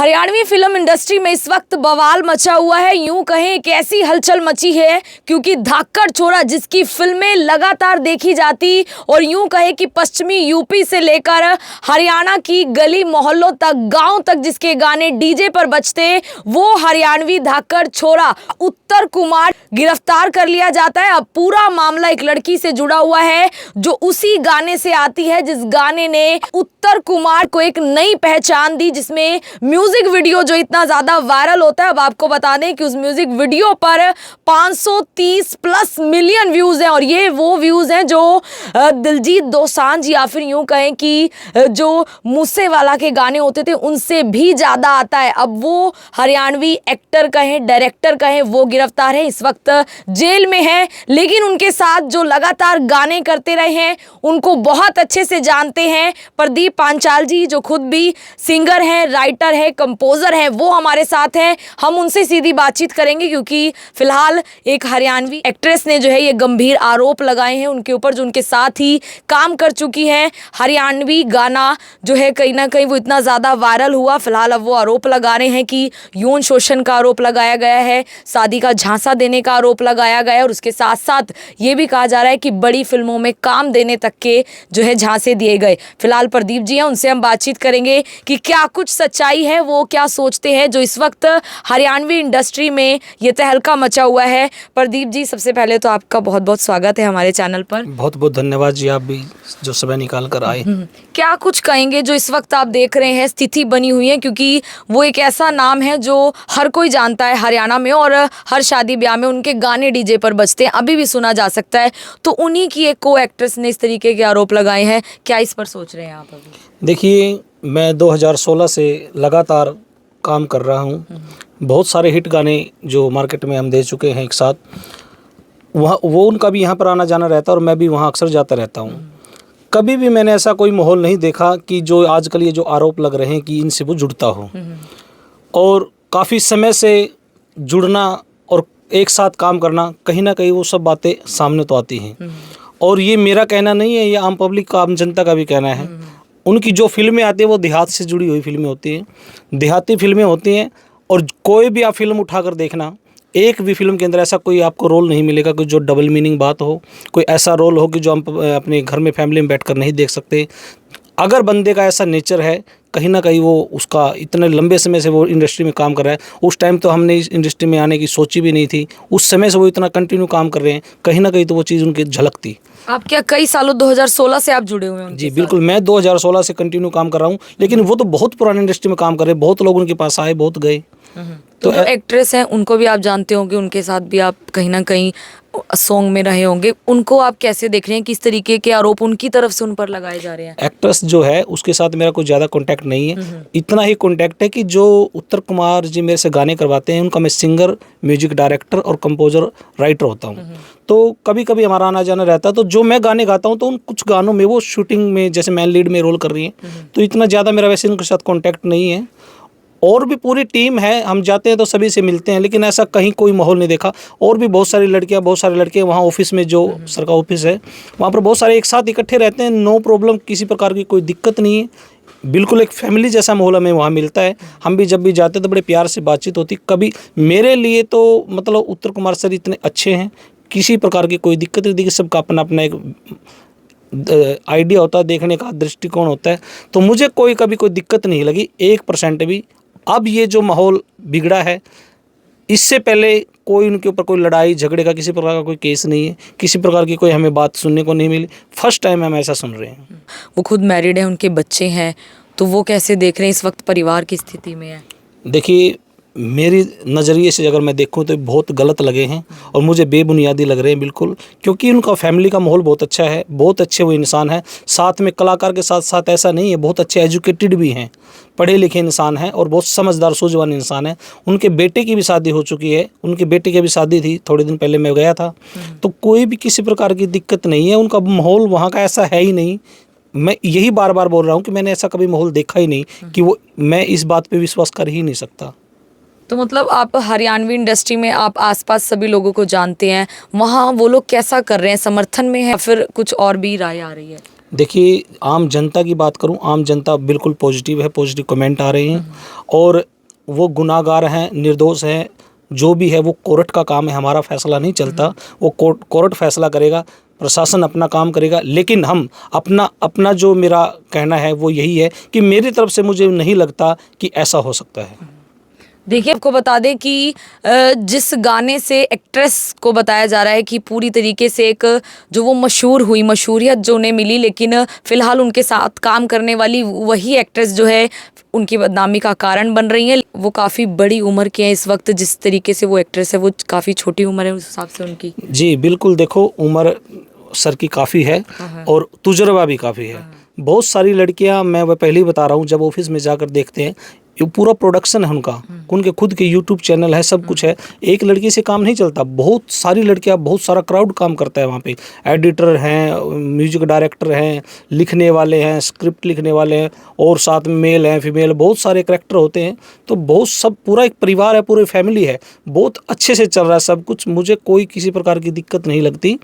Haryanvi film industry में इस वक्त बवाल मचा हुआ है। यूं कहें कि ऐसी हलचल मची है क्योंकि धाकड़ छोरा जिसकी फिल्में लगातार देखी जाती और यूं कहें कि पश्चिमी यूपी से लेकर हरियाणा की गली मोहल्लों तक, गांव तक जिसके गाने डीजे पर बजते, वो हरियाणवी धाकड़ छोरा उत्तर कुमार गिरफ्तार कर लिया जाता है। अब पूरा मामला एक लड़की से जुड़ा हुआ है जो उसी गाने से आती है जिस गाने ने उत्तर कुमार को एक नई पहचान दी, जिसमें म्यूजिक वीडियो जो इतना ज्यादा वायरल होता है। अब आपको बता दें कि उस म्यूजिक वीडियो पर 530 प्लस मिलियन व्यूज हैं और ये वो व्यूज हैं जो दिलजीत दोसांझ या फिर यूं कहें कि जो मूसेवाला के गाने होते थे उनसे भी ज्यादा आता है। अब वो हरियाणवी एक्टर कहें, डायरेक्टर कहें, वो गिरफ्तार है, इस वक्त जेल में है। लेकिन उनके साथ जो लगातार गाने करते रहे हैं उनको बहुत अच्छे से जानते हैं प्रदीप पांचाल जी, जो खुद भी सिंगर हैं, राइटर है, कंपोजर है, वो हमारे साथ हैं। हम उनसे सीधी बातचीत करेंगे क्योंकि फिलहाल एक हरियाणवी एक्ट्रेस ने जो है ये गंभीर आरोप लगाए हैं उनके ऊपर, जो उनके साथ ही काम कर चुकी है। हरियाणवी गाना जो है कहीं ना कहीं वो इतना ज़्यादा वायरल हुआ। फिलहाल अब वो आरोप लगा रहे हैं कि यौन शोषण का आरोप लगाया गया है, शादी का झांसा देने का आरोप लगाया गया है और उसके साथ साथ ये भी कहा जा रहा है कि बड़ी फिल्मों में काम देने तक के जो है झांसे दिए गए। फिलहाल प्रदीप जी हैं, उनसे हम बातचीत करेंगे कि क्या कुछ सच्चाई है, वो क्या सोचते हैं जो इस वक्त हरियाणवी इंडस्ट्री में ये तहलका मचा हुआ है। प्रदीप जी, सबसे पहले तो आपका बहुत बहुत स्वागत है हमारे चैनल पर। बहुत बहुत धन्यवाद जी, आप भी जो समय निकाल कर आए। क्या कुछ कहेंगे जो इस वक्त आप देख रहे हैं स्थिति बनी हुई है, क्योंकि वो एक ऐसा नाम है जो हर कोई जानता है हरियाणा में और हर शादी ब्याह में उनके गाने डीजे पर बजते हैं, अभी भी सुना जा सकता है। तो उन्हीं की एक को एक्ट्रेस ने इस तरीके के आरोप लगाए हैं, क्या इस पर सोच रहे हैं आप अभी? देखिए, मैं 2016 से लगातार काम कर रहा हूँ। बहुत सारे हिट गाने जो मार्केट में हम दे चुके हैं एक साथ, वहाँ वो उनका भी यहाँ पर आना जाना रहता है और मैं भी वहाँ अक्सर जाता रहता हूँ। कभी भी मैंने ऐसा कोई माहौल नहीं देखा कि जो आजकल ये जो आरोप लग रहे हैं कि इनसे वो जुड़ता हो। और काफ़ी समय से जुड़ना और एक साथ काम करना, कहीं ना कहीं वो सब बातें सामने तो आती हैं। और ये मेरा कहना नहीं है, ये आम पब्लिक का, आम जनता का भी कहना है। उनकी जो फिल्में आती हैं वो देहात से जुड़ी हुई फिल्में होती हैं, देहाती फिल्में होती हैं। और कोई भी आप फिल्म उठाकर देखना, एक भी फिल्म के अंदर ऐसा कोई आपको रोल नहीं मिलेगा कि जो डबल मीनिंग बात हो, कोई ऐसा रोल हो कि जो हम अपने घर में फैमिली में बैठकर नहीं देख सकते। अगर बंदे का ऐसा नेचर है, कहीं ना कहीं वो उसका इतने लंबे समय से वो इंडस्ट्री में काम कर रहा है। उस टाइम तो हमने इस इंडस्ट्री में आने की सोची भी नहीं थी, उस समय से वो इतना कंटिन्यू काम कर रहे हैं, कहीं ना कहीं तो वो चीज़ उनकी झलकती। आप क्या कई सालों 2016 से आप जुड़े हुए हैं? जी बिल्कुल, मैं 2016 से कंटिन्यू काम कर रहा हूँ, लेकिन वो तो बहुत पुरानी इंडस्ट्री में काम कर रहे हैं, बहुत लोग उनके पास आए, बहुत गए। तो जो एक्ट्रेस हैं उनको भी आप जानते होंगे, उनके साथ भी आप कहीं ना कहीं सॉन्ग में रहे होंगे, उनको आप कैसे देख रहे हैं, किस तरीके के आरोप उनकी तरफ से उन पर लगाए जा रहे हैं? एक्ट्रेस जो है उसके साथ मेरा कोई ज़्यादा कांटेक्ट नहीं है। इतना ही कांटेक्ट है कि जो उत्तर कुमार जी मेरे से गाने करवाते हैं उनका मैं सिंगर, म्यूजिक डायरेक्टर और कंपोजर, राइटर होता हूँ। तो कभी कभी हमारा आना जाना रहता है। तो जो मैं गाने गाता हूँ तो उन कुछ गानों में वो शूटिंग में जैसे मैन लीड में रोल कर रही हैं, तो इतना ज़्यादा मेरा वैसे उनके साथ कॉन्टैक्ट नहीं है। और भी पूरी टीम है, हम जाते हैं तो सभी से मिलते हैं, लेकिन ऐसा कहीं कोई माहौल नहीं देखा। और भी बहुत सारी लड़कियां, बहुत सारे लड़के वहाँ ऑफिस में, जो सर का ऑफिस है वहाँ पर बहुत सारे एक साथ इकट्ठे रहते हैं, नो प्रॉब्लम, किसी प्रकार की कोई दिक्कत नहीं है। बिल्कुल एक फैमिली जैसा माहौल हमें वहाँ मिलता है। हम भी जब भी जाते हैं तो बड़े प्यार से बातचीत होती। कभी मेरे लिए तो मतलब उत्तर कुमार सर इतने अच्छे हैं, किसी प्रकार की कोई दिक्कत नहीं। देखिए, सबका अपना अपना एक आइडिया होता है, देखने का दृष्टिकोण होता है। तो मुझे कोई कभी कोई दिक्कत नहीं लगी 1% भी। अब ये जो माहौल बिगड़ा है, इससे पहले कोई उनके ऊपर कोई लड़ाई झगड़े का किसी प्रकार का कोई केस नहीं है, किसी प्रकार की कोई हमें बात सुनने को नहीं मिली। फर्स्ट टाइम हम ऐसा सुन रहे हैं। वो खुद मैरिड है, उनके बच्चे हैं, तो वो कैसे देख रहे हैं इस वक्त परिवार की स्थिति में है? देखिए, मेरी नज़रिए से अगर मैं देखूं तो बहुत गलत लगे हैं और मुझे बेबुनियादी लग रहे हैं बिल्कुल, क्योंकि उनका फैमिली का माहौल बहुत अच्छा है, बहुत अच्छे वो इंसान है। साथ में कलाकार के साथ साथ ऐसा नहीं है, बहुत अच्छे एजुकेटेड भी हैं, पढ़े लिखे इंसान हैं और बहुत समझदार सूझवान इंसान है। उनके बेटे की भी शादी हो चुकी है, उनके बेटे की भी शादी थी, थोड़े दिन पहले मैं गया था। तो कोई भी किसी प्रकार की दिक्कत नहीं है। उनका माहौल वहाँ का ऐसा है ही नहीं। मैं यही बार बार बोल रहा हूँ कि मैंने ऐसा कभी माहौल देखा ही नहीं कि वो, मैं इस बात पे विश्वास कर ही नहीं सकता। तो मतलब आप हरियाणवी इंडस्ट्री में आप आसपास सभी लोगों को जानते हैं, वहाँ वो लोग कैसा कर रहे हैं, समर्थन में है फिर कुछ और भी राय आ रही है? देखिए, आम जनता की बात करूं, आम जनता बिल्कुल पॉजिटिव है, पॉजिटिव कमेंट आ रहे हैं और वो गुनाहगार हैं, निर्दोष हैं, जो भी है वो कोर्ट का काम है, हमारा फैसला नहीं चलता, वो कोर्ट फैसला करेगा, प्रशासन अपना काम करेगा। लेकिन हम अपना जो मेरा कहना है वो यही है कि मेरी तरफ से मुझे नहीं लगता कि ऐसा हो सकता है। देखिए, आपको बता दें कि जिस गाने से एक्ट्रेस को बताया जा रहा है कि पूरी तरीके से एक जो वो मशहूरियत जो उन्हें मिली, लेकिन फ़िलहाल उनके साथ काम करने वाली वही एक्ट्रेस जो है उनकी बदनामी का कारण बन रही है। वो काफ़ी बड़ी उम्र के हैं इस वक्त, जिस तरीके से वो एक्ट्रेस है वो काफ़ी छोटी उम्र है उस हिसाब से उनकी। जी बिल्कुल, देखो उम्र सर की काफ़ी है और तजुर्बा भी काफ़ी है। बहुत सारी लड़कियां, मैं वह पहले ही बता रहा हूं, जब ऑफिस में जाकर देखते हैं, ये पूरा प्रोडक्शन है उनका, उनके खुद के यूट्यूब चैनल है, सब कुछ है। एक लड़की से काम नहीं चलता, बहुत सारी लड़कियां, बहुत सारा क्राउड काम करता है वहाँ पे। एडिटर हैं, म्यूजिक डायरेक्टर हैं, लिखने वाले हैं, स्क्रिप्ट लिखने वाले हैं, और साथ में मेल हैं, फीमेल, बहुत सारे करैक्टर होते हैं। तो बहुत सब पूरा एक परिवार है, पूरी फैमिली है, बहुत अच्छे से चल रहा है सब कुछ। मुझे कोई किसी प्रकार की दिक्कत नहीं लगती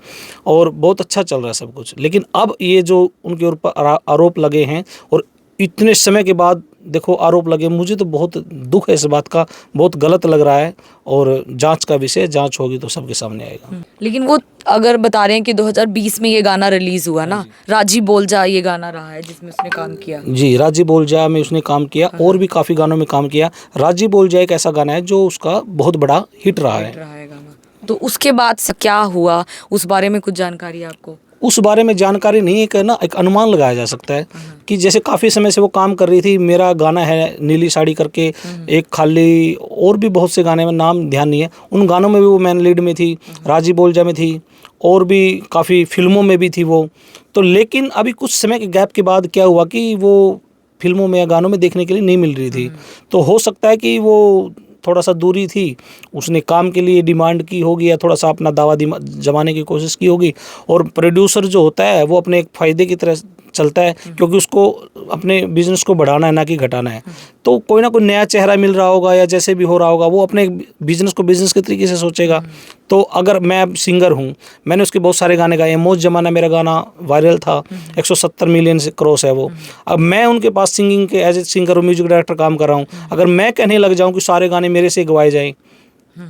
और बहुत अच्छा चल रहा है सब कुछ। लेकिन अब ये जो उनके ऊपर आरोप लगे हैं और इतने समय के बाद देखो आरोप लगे, मुझे तो बहुत दुख है इस बात का, बहुत गलत लग रहा है। और जांच का विषय, जांच होगी तो सबके सामने आएगा। लेकिन वो अगर बता रहे हैं कि 2020 में ये गाना रिलीज हुआ ना, राजी बोल जा ये गाना रहा है जिसमें उसने काम किया। जी, राजी बोल जा में उसने काम किया और भी काफ़ी गानों में काम किया। राजी बोल जा एक ऐसा गाना है जो उसका बहुत बड़ा हिट रहा है। गाना। तो उसके बाद से क्या हुआ, उस बारे में कुछ जानकारी है आपको? उस बारे में जानकारी नहीं है, कहना एक अनुमान लगाया जा सकता है कि जैसे काफ़ी समय से वो काम कर रही थी। मेरा गाना है नीली साड़ी करके, एक खाली, और भी बहुत से गाने में नाम ध्यान नहीं है, उन गानों में भी वो मैन लीड में थी, राजी बोल जा में थी, और भी काफ़ी फिल्मों में भी थी वो। तो लेकिन अभी कुछ समय के गैप के बाद क्या हुआ कि वो फिल्मों में या गानों में देखने के लिए नहीं मिल रही थी। तो हो सकता है कि वो थोड़ा सा दूरी थी, उसने काम के लिए डिमांड की होगी या थोड़ा सा अपना दावा जमाने की कोशिश की होगी। और प्रोड्यूसर जो होता है वो अपने एक फ़ायदे की तरह चलता है, क्योंकि उसको अपने बिजनेस को बढ़ाना है, ना कि घटाना है। तो कोई ना कोई नया चेहरा मिल रहा होगा या जैसे भी हो रहा होगा, वो अपने बिजनेस को बिजनेस के तरीके से सोचेगा। तो अगर मैं सिंगर हूँ, मैंने उसके बहुत सारे गाने गाए हैं, मौज जमाना मेरा गाना वायरल था, 170 मिलियन से क्रॉस है वो। अब मैं उनके पास सिंगिंग के एज ए सिंगर और म्यूजिक डायरेक्टर काम कर रहा हूँ, अगर मैं कहने लग जाऊँ कि सारे गाने मेरे से गवाए जाएँ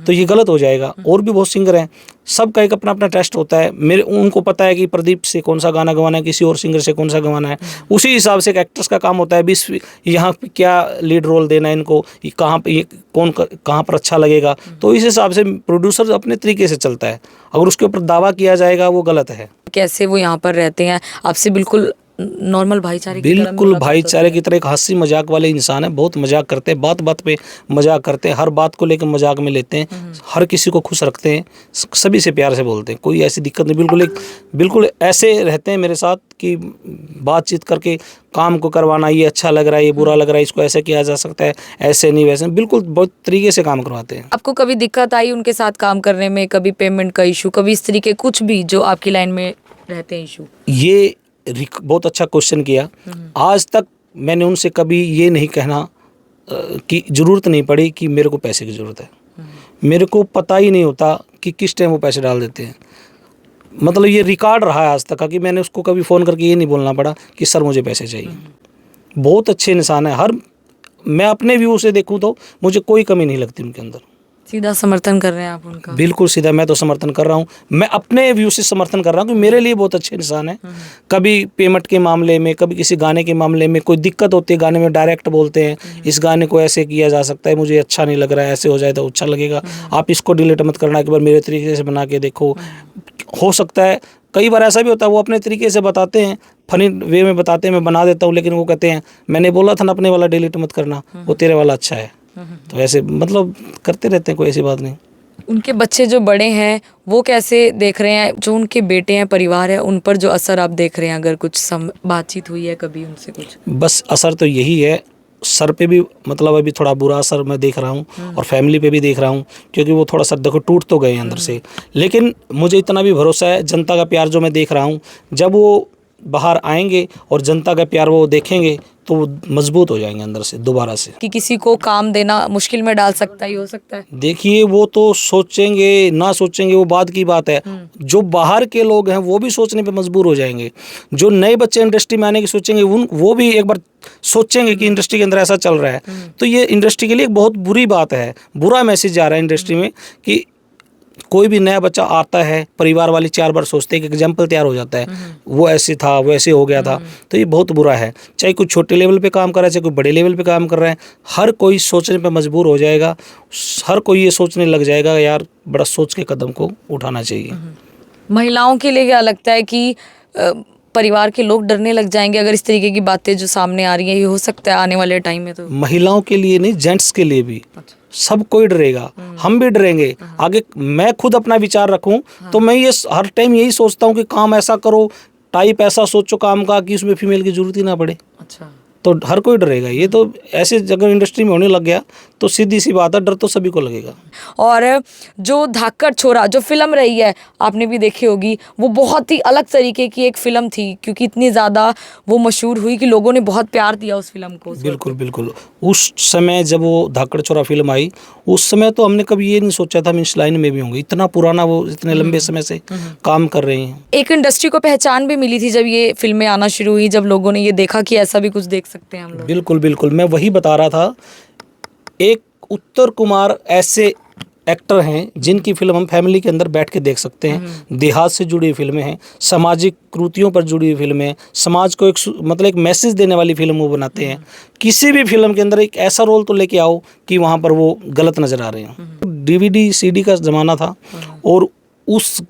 तो ये गलत हो जाएगा। और भी बहुत सिंगर हैं, सबका एक अपना अपना टेस्ट होता है। उनको पता है कि प्रदीप से कौन सा गाना गवाना है, किसी और सिंगर से कौन सा गवाना है। उसी हिसाब से एक एक्ट्रेस का काम होता है, बीस यहाँ पे क्या लीड रोल देना है इनको, कहाँ पे ये कहाँ पर अच्छा लगेगा। तो इस हिसाब से प्रोड्यूसर अपने तरीके से चलता है, अगर उसके ऊपर दावा किया जाएगा वो गलत है। कैसे वो यहाँ पर रहते हैं, आपसे बिल्कुल नॉर्मल भाईचारे की तरह बिल्कुल भाईचारे की तरह एक हंसी मजाक वाले इंसान है, बहुत मजाक करते हैं, बात बात पे मजाक करते हैं, हर बात को लेकर मजाक में लेते हैं, हर किसी को खुश रखते हैं, सभी से प्यार से बोलते हैं, कोई ऐसी दिक्कत नहीं। बिल्कुल ऐसे रहते हैं मेरे साथ कि बातचीत करके काम को करवाना, ये अच्छा लग रहा है, ये बुरा लग रहा है, इसको ऐसे किया जा सकता है, ऐसे नहीं वैसे, बिल्कुल बहुत तरीके से काम करवाते हैं। आपको कभी दिक्कत आई उनके साथ काम करने में, कभी पेमेंट का इशू, कभी इस तरीके कुछ भी जो आपकी लाइन में रहते हैं इशू? ये बहुत अच्छा क्वेश्चन किया। आज तक मैंने उनसे कभी ये नहीं कहना कि ज़रूरत नहीं पड़ी कि मेरे को पैसे की ज़रूरत है। मेरे को पता ही नहीं होता कि किस टाइम वो पैसे डाल देते हैं। मतलब ये रिकॉर्ड रहा है आज तक का कि मैंने उसको कभी फ़ोन करके ये नहीं बोलना पड़ा कि सर मुझे पैसे चाहिए। बहुत अच्छे इंसान है, मैं अपने व्यू से देखूँ तो मुझे कोई कमी नहीं लगती उनके अंदर। सीधा समर्थन कर रहे हैं आप उनका? बिल्कुल सीधा मैं तो समर्थन कर रहा हूँ, मैं अपने व्यू से समर्थन कर रहा हूँ कि मेरे लिए बहुत अच्छे इंसान है। कभी पेमेंट के मामले में, कभी किसी गाने के मामले में कोई दिक्कत होती है, गाने में डायरेक्ट बोलते हैं इस गाने को ऐसे किया जा सकता है, मुझे अच्छा नहीं लग रहा है, ऐसे हो जाए तो अच्छा लगेगा, आप इसको डिलीट मत करना, एक बार मेरे तरीके से बना के देखो। हो सकता है कई बार ऐसा भी होता है वो अपने तरीके से बताते हैं, फनी वे में बताते हैं, मैं बना देता हूँ, लेकिन वो कहते हैं मैंने बोला था ना अपने वाला डिलीट मत करना, वो तेरे वाला अच्छा है। तो ऐसे मतलब करते रहते हैं, कोई ऐसी बात नहीं। उनके बच्चे जो बड़े हैं वो कैसे देख रहे हैं, जो उनके बेटे हैं, परिवार है, उन पर जो असर आप देख रहे हैं, अगर कुछ बातचीत हुई है कभी उनसे कुछ? बस असर तो यही है, सर पे भी मतलब अभी थोड़ा बुरा असर मैं देख रहा हूँ और फैमिली पे भी देख रहा हूँ, क्योंकि वो थोड़ा सा देखो टूट तो गए अंदर से। लेकिन मुझे इतना भी भरोसा है, जनता का प्यार जो मैं देख रहा हूँ, जब वो बाहर आएंगे और जनता का प्यार वो देखेंगे तो वो मजबूत हो जाएंगे अंदर से दोबारा से। कि किसी को काम देना मुश्किल में डाल सकता है, ये हो सकता है। देखिए वो तो सोचेंगे ना सोचेंगे वो बाद की बात है। जो बाहर के लोग हैं वो भी सोचने पे मजबूर हो जाएंगे। जो नए बच्चे इंडस्ट्री में आने की सोचेंगे वो भी एक बार सोचेंगे कि इंडस्ट्री के अंदर ऐसा चल रहा है। तो ये इंडस्ट्री के लिए एक बहुत बुरी बात है, बुरा मैसेज जा रहा है इंडस्ट्री में कि कोई भी नया बच्चा आता है, परिवार वाले 4 बार सोचते हैं कि एग्जाम्पल तैयार हो जाता है, वो ऐसे था, वो ऐसे हो गया था। तो ये बहुत बुरा है। चाहे कोई छोटे लेवल पे काम कर रहा है, चाहे कोई बड़े लेवल पे काम कर रहा है, हर कोई सोचने पे मजबूर हो जाएगा। हर कोई ये सोचने लग जाएगा यार बड़ा सोच के कदम को उठाना चाहिए। महिलाओं के लिए क्या लगता है कि परिवार के लोग डरने लग जाएंगे अगर इस तरीके की बातें जो सामने आ रही हैं, ये हो सकता है आने वाले टाइम में? तो महिलाओं के लिए नहीं, जेंट्स के लिए भी सब कोई डरेगा, हम भी डरेंगे। आगे मैं खुद अपना विचार रखूं तो मैं ये हर टाइम यही सोचता हूं कि काम ऐसा करो, टाइप ऐसा सोचो काम का कि उसमें फीमेल की जरूरत ही ना पड़े। अच्छा। तो हर कोई डरेगा। ये तो ऐसे अगर इंडस्ट्री में होने लग गया तो सीधी सी बात है, डर तो सभी को लगेगा। और जो धाकड़ छोरा जो फिल्म रही है, आपने भी देखी होगी, वो बहुत ही अलग तरीके की एक फिल्म थी, क्योंकि इतनी ज़्यादा वो मशहूर हुई कि लोगों ने बहुत प्यार दिया उस फिल्म को। बिल्कुल बिल्कुल। उस समय जब वो धाकड़ छोरा फिल्म आई, उस समय तो हमने कभी ये नहीं सोचा था हम इस लाइन में भी होंगे। इतना पुराना, वो इतने लंबे समय से काम कर रहे हैं। एक इंडस्ट्री को पहचान भी मिली थी जब ये फिल्में आना शुरू हुई, जब लोगों ने ये देखा कि ऐसा भी कुछ देख सकते हैं हम लोग। बिल्कुल बिल्कुल, मैं वही बता रहा था। एक उत्तर कुमार ऐसे एक्टर हैं जिनकी फिल्म हम फैमिली के अंदर बैठ के देख सकते हैं। देहात से जुड़ी हुई फिल्में हैं, सामाजिक कुरीतियों पर जुड़ी हुई फिल्में हैं, समाज को मतलब एक मैसेज देने वाली फिल्म वो बनाते हैं। किसी भी फिल्म के अंदर एक ऐसा रोल तो लेके आओ कि वहाँ पर वो गलत नज़र आ रहे हैं। DVD CD का ज़माना था और उस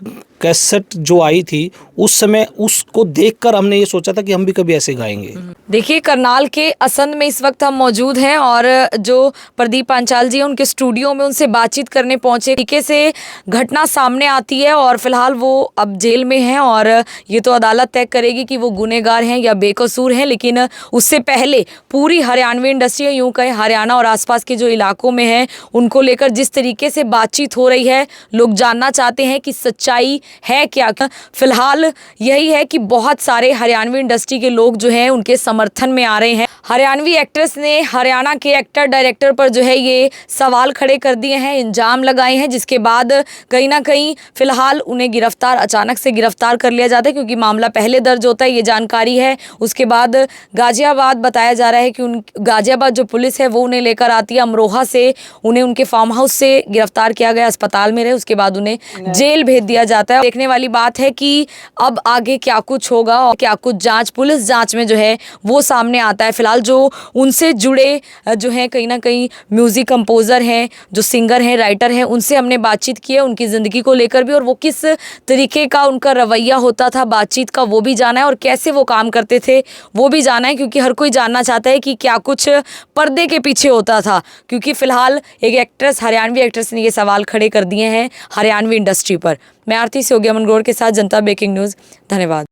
कैसेट जो आई थी उस समय उसको देखकर हमने ये सोचा था कि हम भी कभी ऐसे गाएंगे। देखिए, करनाल के असंध में इस वक्त हम मौजूद हैं और जो प्रदीप पांचाल जी हैं उनके स्टूडियो में उनसे बातचीत करने पहुंचे। तरीके से घटना सामने आती है और फिलहाल वो अब जेल में हैं और ये तो अदालत तय करेगी कि वो गुनहगार हैं या बेकसूर हैं। लेकिन उससे पहले पूरी हरियाणवी इंडस्ट्री, यूँ कहें हरियाणा और आसपास के जो इलाकों में है, उनको लेकर जिस तरीके से बातचीत हो रही है, लोग जानना चाहते हैं कि सच्चाई है क्या। फिलहाल यही है कि बहुत सारे हरियाणवी इंडस्ट्री के लोग जो हैं उनके समर्थन में आ रहे हैं। हरियाणवी एक्ट्रेस ने हरियाणा के एक्टर डायरेक्टर पर जो है ये सवाल खड़े कर दिए हैं, इल्जाम लगाए हैं, जिसके बाद कहीं ना कहीं फिलहाल उन्हें गिरफ्तार, अचानक से गिरफ्तार कर लिया जाता है, क्योंकि मामला पहले दर्ज होता है, ये जानकारी है। उसके बाद गाजियाबाद बताया जा रहा है कि गाजियाबाद जो पुलिस है वो उन्हें लेकर आती है, अमरोहा से उन्हें उनके फार्म हाउस से गिरफ्तार किया गया, अस्पताल में रहे, उसके बाद उन्हें जेल भेज दिया जाता है। देखने वाली बात है कि अब आगे क्या कुछ होगा और क्या कुछ जांच, पुलिस जांच में जो है वो सामने आता है। फिलहाल जो उनसे जुड़े जो हैं कहीं ना कहीं म्यूजिक कंपोजर हैं, जो सिंगर हैं, राइटर हैं, उनसे हमने बातचीत की है उनकी ज़िंदगी को लेकर भी, और वो किस तरीके का उनका रवैया होता था बातचीत का वो भी जाना है, और कैसे वो काम करते थे वो भी जाना है, क्योंकि हर कोई जानना चाहता है कि क्या कुछ पर्दे के पीछे होता था। क्योंकि फिलहाल एक एक्ट्रेस, हरियाणवी एक्ट्रेस ने ये सवाल खड़े कर दिए हैं हरियाणवी इंडस्ट्री पर। मैं आरती सियोगिया मनग्रोर के साथ जनता ब्रेकिंग न्यूज़। धन्यवाद।